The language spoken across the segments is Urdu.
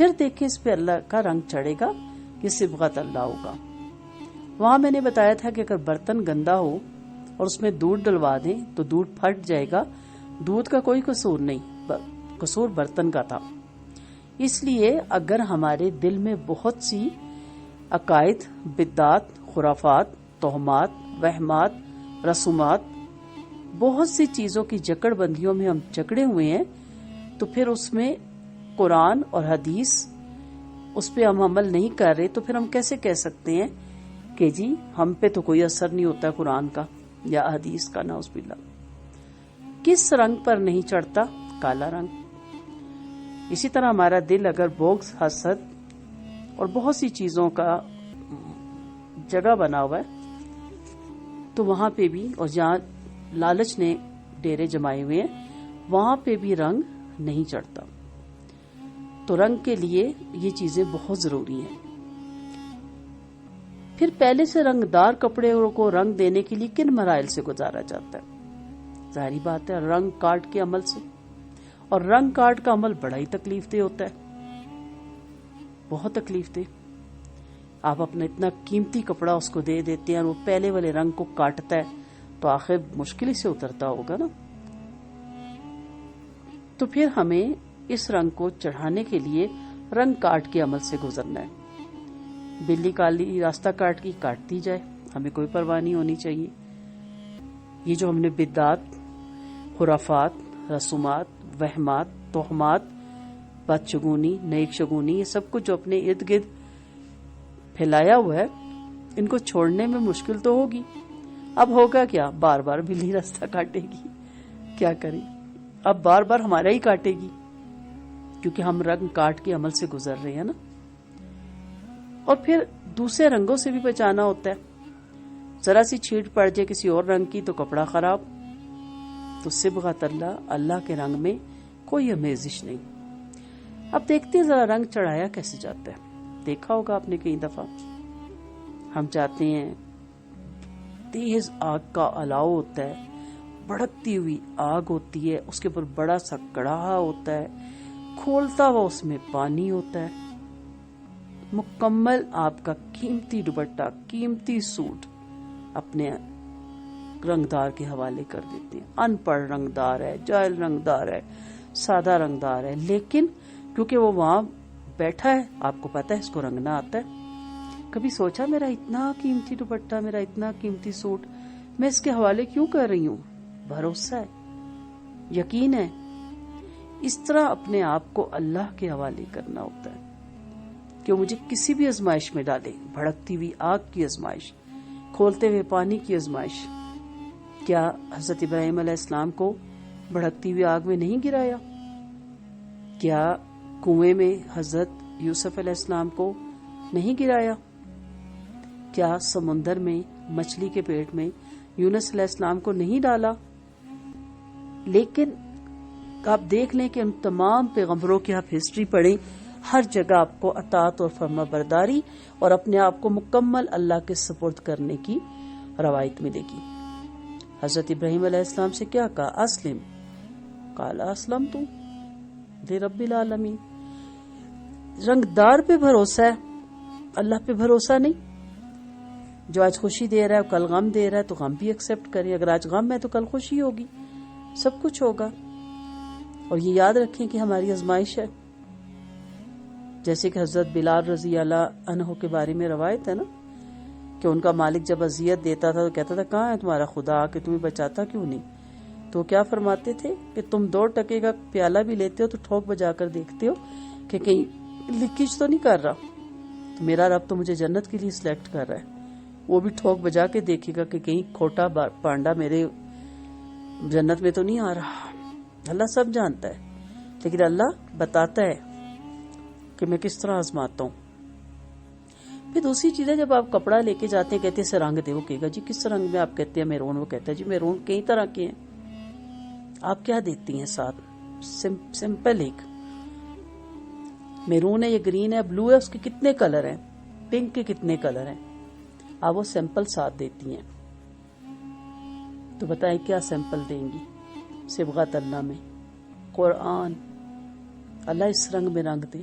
پھر دیکھیں اس پہ اللہ کا رنگ چڑھے گا، یہ صبغت اللہ ہوگا۔ وہاں میں نے بتایا تھا کہ اگر برتن گندا ہو اور اس میں دودھ ڈلوا دیں تو دودھ پھٹ جائے گا، دودھ کا کوئی قصور نہیں، قصور برتن کا تھا۔ اس لیے اگر ہمارے دل میں بہت سی عقائد، بدعات، خرافات، توہمات، وہمات، رسومات، بہت سی چیزوں کی جکڑ بندیوں میں ہم جکڑے ہوئے ہیں، تو پھر اس میں قرآن اور حدیث اس پہ ہم عمل نہیں کر رہے، تو پھر ہم کیسے کہہ سکتے ہیں کہ جی ہم پہ تو کوئی اثر نہیں ہوتا قرآن کا یا حدیث کا؟ نعوذ باللہ۔ کس رنگ پر نہیں چڑھتا؟ کالا رنگ۔ اسی طرح ہمارا دل اگر بغض، حسد اور بہت سی چیزوں کا جگہ بنا ہوا ہے تو وہاں پہ بھی، اور جہاں لالچ نے ڈیرے جمائے ہوئے ہیں، وہاں پہ بھی رنگ نہیں چڑھتا۔ تو رنگ کے لیے یہ چیزیں بہت ضروری ہیں۔ پھر پہلے سے رنگدار کپڑے کو رنگ دینے کے لیے کن مراحل سے گزارا جاتا ہے؟ ظاہری بات ہے رنگ کارڈ کے عمل سے، اور رنگ کارڈ کا عمل بڑا ہی تکلیف دہ ہوتا ہے، بہت تکلیف دہ۔ آپ اپنا اتنا قیمتی کپڑا اس کو دے دیتے ہیں اور وہ پہلے والے رنگ کو کاٹتا ہے تو آخر مشکل ہی سے اترتا ہوگا نا۔ تو پھر ہمیں اس رنگ کو چڑھانے کے لیے رنگ کاٹ کے عمل سے گزرنا ہے۔ بلی کالی راستہ کاٹ کی کاٹتی جائے، ہمیں کوئی پرواہ نہیں ہونی چاہیے۔ یہ جو ہم نے بدعات، خرافات، رسومات، وہمات، توہمات، بدشگونی، نیک شگونی، یہ سب کچھ جو اپنے ارد گرد پھیلایا ہوا ہے، ان کو چھوڑنے میں مشکل تو ہوگی۔ اب ہوگا کیا؟ بار بار بلی راستہ کاٹے گی، کیا کریں؟ اب بار بار ہمارا ہی کاٹے گی، کیونکہ ہم رنگ کاٹ کے عمل سے گزر رہے ہیں نا۔ اور پھر دوسرے رنگوں سے بھی بچانا ہوتا ہے، ذرا سی چھیٹ پڑ جائے کسی اور رنگ کی تو کپڑا خراب۔ تو صبغت اللہ، اللہ کے رنگ میں کوئی آمیزش نہیں۔ اب دیکھتے ہیں ذرا رنگ چڑھایا کیسے جاتا ہے۔ دیکھا ہوگا آپ نے کئی دفعہ، ہم چاہتے ہیں تیز آگ کا الاؤ ہوتا ہے، بھڑکتی ہوئی آگ ہوتی ہے، اس کے اوپر بڑا سا کڑاہا ہوتا ہے، کھولتا ہوا اس میں پانی ہوتا ہے، مکمل آپ کا قیمتی دوپٹہ، قیمتی سوٹ اپنے رنگدار کے حوالے کر دیتے ہیں۔ ان پڑھ رنگدار ہے، جاہل رنگدار ہے، سادہ رنگدار ہے، لیکن کیونکہ وہ وہاں بیٹھا ہے، آپ کو پتا ہے اس کو رنگنا آتا ہے۔ کبھی سوچا میرا اتنا قیمتی دوپٹہ، میرا اتنا قیمتی سوٹ میں اس کے حوالے کیوں کر رہی ہوں؟ بھروسہ ہے، یقین ہے۔ اس طرح اپنے آپ کو اللہ کے حوالے کرنا ہوتا ہے کہ وہ مجھے کسی بھی آزمائش میں ڈالے، بھڑکتی ہوئی آگ کی آزمائش، کھولتے ہوئے پانی کی آزمائش۔ کیا حضرت ابراہیم علیہ السلام کو بھڑکتی ہوئی آگ میں نہیں گرایا؟ کیا کنویں میں حضرت یوسف علیہ السلام کو نہیں گرایا؟ کیا سمندر میں مچھلی کے پیٹ میں یونس علیہ السلام کو نہیں ڈالا؟ لیکن آپ دیکھ لیں کہ ان تمام پیغمبروں کی آپ ہسٹری پڑھیں، ہر جگہ آپ کو اطاعت اور فرما برداری اور اپنے آپ کو مکمل اللہ کے سپرد کرنے کی روایت ملے گی۔ حضرت ابراہیم علیہ السلام سے کیا کہا؟ اسلم، قال اسلمت لرب العالمین۔ رنگدار پہ بھروسہ ہے، اللہ پہ بھروسہ نہیں۔ جو آج خوشی دے رہا ہے کل غم دے رہا ہے تو غم بھی ایکسپٹ کریں، اگر آج غم ہے تو کل خوشی ہوگی، سب کچھ ہوگا۔ اور یہ یاد رکھیں کہ ہماری آزمائش ہے، جیسے کہ حضرت بلال رضی اللہ عنہ کے بارے میں روایت ہے نا کہ ان کا مالک جب اذیت دیتا تھا تو کہتا تھا کہاں ہے تمہارا خدا کہ تمہیں بچاتا کیوں نہیں؟ تو کیا فرماتے تھے کہ تم 2 ٹکے کا پیالہ بھی لیتے ہو تو ٹھوک بجا کر دیکھتے ہو کہ کہیں لیکیج تو نہیں کر رہا، تو میرا رب تو مجھے جنت کے لیے سلیکٹ کر رہا ہے، وہ بھی ٹھوک بجا کے دیکھے گا کہ کہیں کھوٹا پانڈا میرے جنت میں تو نہیں آ رہا۔ اللہ سب جانتا ہے، لیکن اللہ بتاتا ہے کہ میں کس طرح آزماتا ہوں۔ پھر دوسری چیز ہے، جب آپ کپڑا لے کے جاتے ہیں کہتے ہیں اسے رنگ دے، وہ کہے گا جی کس رنگ میں؟ آپ کہتے ہیں میرون، وہ کہتا ہے جی میرون کئی طرح کے ہیں۔ آپ کیا دیتی ہیں ساتھ؟ سمپل ایک میرون ہے، یہ گرین ہے، بلو ہے، اس کے کتنے کلر ہیں، پنک کے کتنے کلر ہیں، آپ وہ سیمپل ساتھ دیتی ہیں۔ تو بتائیں کیا سیمپل دیں گی؟ صبغت اللہ میں قرآن، اللہ اس رنگ میں رنگ دے،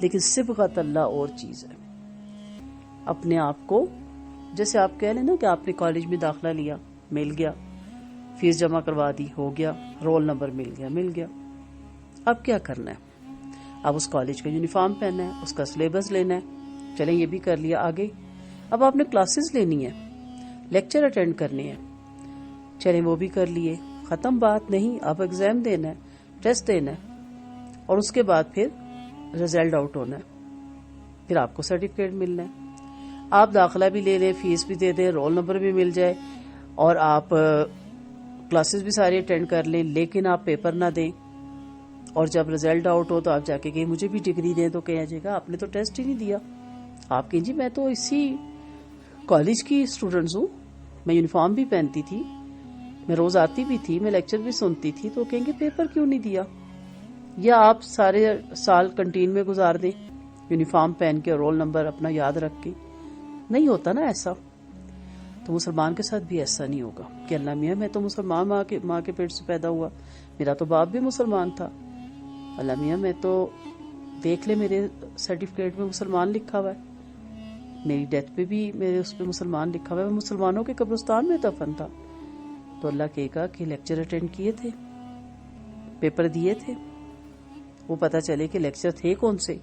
لیکن صبغت اللہ اور چیز ہے. اپنے آپ کو جیسے آپ کہہ لیں نا کہ آپ نے کالج میں داخلہ لیا، مل گیا، فیس جمع کروا دی، ہو گیا، رول نمبر مل گیا. اب کیا کرنا ہے؟ اب اس کالج کا یونیفارم پہننا ہے، اس کا سلیبس لینا ہے. چلیں یہ بھی کر لیا. آگے اب آپ نے کلاسز لینی ہے، لیکچر اٹینڈ کرنے ہیں، چلیں وہ بھی کر لیے. ختم بات نہیں. اب ایگزام دینا ہے، ٹیسٹ دینا ہے، اور اس کے بعد پھر رزلٹ آؤٹ ہونا ہے، پھر آپ کو سرٹیفکیٹ ملنا ہے. آپ داخلہ بھی لے لیں، فیس بھی دے دیں، رول نمبر بھی مل جائے، اور آپ کلاسز بھی ساری اٹینڈ کر لیں، لیکن آپ پیپر نہ دیں، اور جب رزلٹ آؤٹ ہو تو آپ جا کے کہیں مجھے بھی ڈگری دیں، تو کہا جائے گا آپ نے تو ٹیسٹ ہی نہیں دیا. آپ کہیں جی میں تو اسی کالج کی اسٹوڈنٹس ہوں، میں یونیفارم بھی پہنتی تھی، میں روز آتی بھی تھی، میں لیکچر بھی سنتی تھی، تو کہیں گے پیپر کیوں نہیں دیا. یا آپ سارے سال کنٹین میں گزار دیں یونیفارم پہن کے، رول نمبر اپنا یاد رکھ کے. نہیں ہوتا نا ایسا. تو مسلمان کے ساتھ بھی ایسا نہیں ہوگا کہ اللہ میاں میں تو مسلمان ماں کے پیٹ سے پیدا ہوا، میرا تو باپ بھی مسلمان تھا، اللہ میاں میں تو دیکھ لے میرے سرٹیفکیٹ میں مسلمان لکھا ہوا ہے، میری ڈیتھ پہ بھی میرے اس پہ مسلمان لکھا ہوا ہے، میں مسلمانوں کے قبرستان میں دفن تھا. تو اللہ کہے گا کہ لیکچر اٹینڈ کیے تھے، پیپر دیے تھے، وہ پتہ چلے کہ لیکچر تھے کون سے.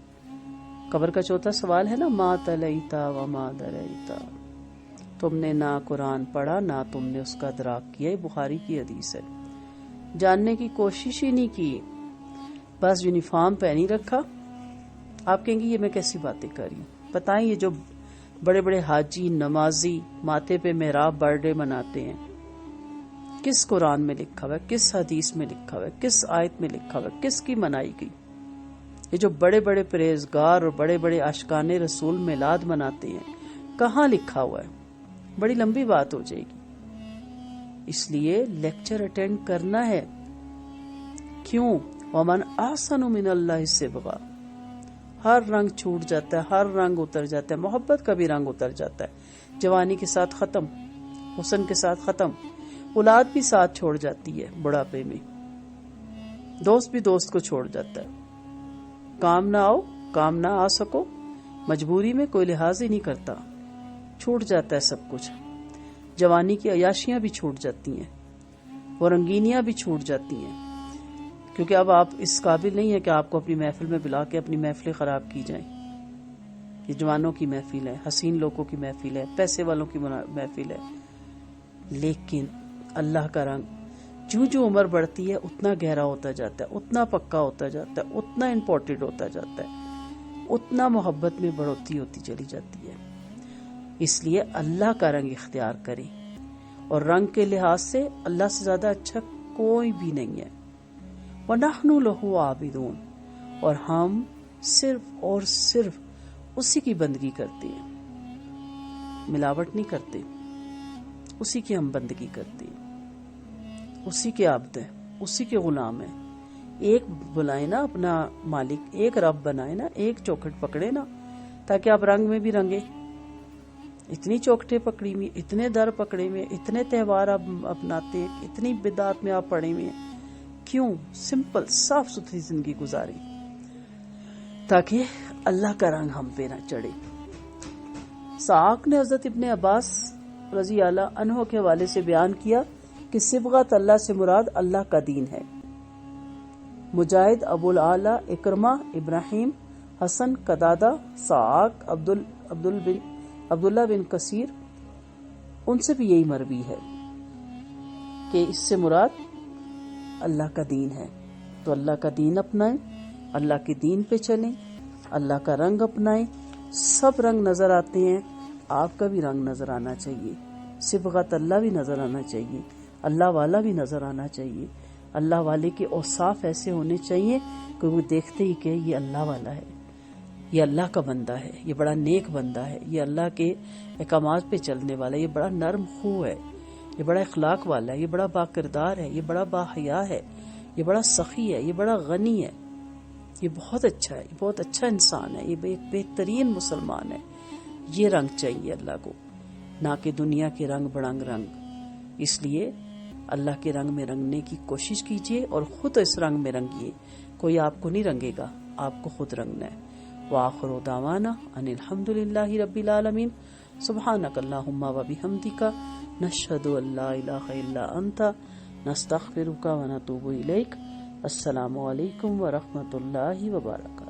قبر کا چوتھا سوال ہے نا، ما تلیتا و ما دریتا، تم نے نہ قرآن پڑھا نہ تم نے اس کا ادراک کیا. یہ بخاری کی حدیث ہے. جاننے کی کوشش ہی نہیں کی، بس یونیفارم پہنی رکھا. آپ کہیں گے یہ میں کیسی باتیں کر رہی ہوں؟ بتائیں یہ جو بڑے بڑے حاجی نمازی ماتھے پہ محراب برتھ ڈے مناتے ہیں، کس قرآن میں لکھا ہوا ہے، کس حدیث میں لکھا ہوا ہے، کس آیت میں لکھا ہوا ہے، کس کی منائی گئی؟ یہ جو بڑے بڑے پرہیزگار اور بڑے بڑے عاشقان رسول میلاد مناتے ہیں، کہاں لکھا ہوا ہے؟ بڑی لمبی بات ہو جائے گی. اس لیے لیکچر اٹینڈ کرنا ہے. کیوں؟ ومن احسن من اللہ صبغا. ہر رنگ چھوٹ جاتا ہے، ہر رنگ اتر جاتا ہے، محبت کا بھی رنگ اتر جاتا ہے. جوانی کے ساتھ ختم، حسن کے ساتھ ختم، اولاد بھی ساتھ چھوڑ جاتی ہے، بڑھاپے میں دوست بھی دوست کو چھوڑ جاتا ہے. کام نہ آؤ، کام نہ آ سکو، مجبوری میں کوئی لحاظ ہی نہیں کرتا، چھوٹ جاتا ہے سب کچھ. جوانی کی عیاشیاں بھی چھوٹ جاتی ہیں، وہ رنگینیاں بھی چھوٹ جاتی ہیں، کیونکہ اب آپ اس قابل نہیں ہے کہ آپ کو اپنی محفل میں بلا کے اپنی محفلیں خراب کی جائیں. یہ جوانوں کی محفل ہے، حسین لوگوں کی محفل ہے، پیسے والوں کی محفل ہے. لیکن اللہ کا رنگ جو جو عمر بڑھتی ہے اتنا گہرا ہوتا جاتا ہے، اتنا پکا ہوتا جاتا ہے، اتنا امپورٹنٹ ہوتا جاتا ہے، اتنا محبت میں بڑھوتی ہوتی چلی جاتی ہے. اس لیے اللہ کا رنگ اختیار کریں، اور رنگ کے لحاظ سے اللہ سے زیادہ اچھا کوئی بھی نہیں ہے. وَنَحْنُ لَهُ عَابِدُونَ، اور ہم صرف اور صرف اسی کی بندگی کرتے ہیں، ملاوٹ نہیں کرتے. اسی کی ہم بندگی کرتے ہیں، اسی کے عبد ہیں، اسی کے غلام ہیں. ایک بلائے نا اپنا مالک، ایک رب بنائے نا، ایک چوکھٹ پکڑے نا، تاکہ آپ رنگ میں بھی رنگے. اتنی چوکھٹیں پکڑی ہوئی، اتنے در پکڑے ہوئے، اتنے تہوار آپ اپناتے ہیں، اتنی بدعات میں آپ پڑے ہوئے ہیں. کیوں؟ سمپل صاف ستھری زندگی گزاریں تاکہ اللہ کا رنگ ہم پہ نہ چڑھے. ساق نے حضرت ابن عباس رضی اللہ عنہ کے حوالے سے بیان کیا کہ صبغت اللہ سے مراد اللہ کا دین ہے. مجاہد، ابو العلا، اکرمہ، ابراہیم، حسن، قتادہ، ساق، عبداللہ بن کثیر، ان سے بھی یہی مروی ہے کہ اس سے مراد اللہ کا دین ہے. تو اللہ کا دین اپنائیں، اللہ کے دین پہ چلیں، اللہ کا رنگ اپنائیں. سب رنگ نظر آتے ہیں، آپ کا بھی رنگ نظر آنا چاہیے، صبغت اللہ بھی نظر آنا چاہیے، اللہ والا بھی نظر آنا چاہیے. اللہ والے کے اوصاف ایسے ہونے چاہیے کہ وہ دیکھتے ہی کہ یہ اللہ والا ہے، یہ اللہ کا بندہ ہے، یہ بڑا نیک بندہ ہے، یہ اللہ کے احکامات پہ چلنے والا ہے، یہ بڑا نرم خو ہے، یہ بڑا اخلاق والا ہے، یہ بڑا باکردار ہے، یہ بڑا باحیا ہے، یہ بڑا سخی ہے، یہ بڑا غنی ہے، یہ بہت اچھا ہے، یہ بہت اچھا انسان ہے، یہ ایک بہترین مسلمان ہے. یہ رنگ چاہیے اللہ کو، نہ کہ دنیا کے رنگ بڑنگ رنگ. اس لیے اللہ کے رنگ میں رنگنے کی کوشش کیجیے اور خود اس رنگ میں رنگیے. کوئی آپ کو نہیں رنگے گا، آپ کو خود رنگنا ہے. وآخر دعوانا ان الحمد للہ رب العالمین. سبحانک اللہم و بحمدک نشہد ان لا الہ الا انت نستغفرک و نتوب الیک. السلام علیکم ورحمۃ اللہ وبرکاتہ.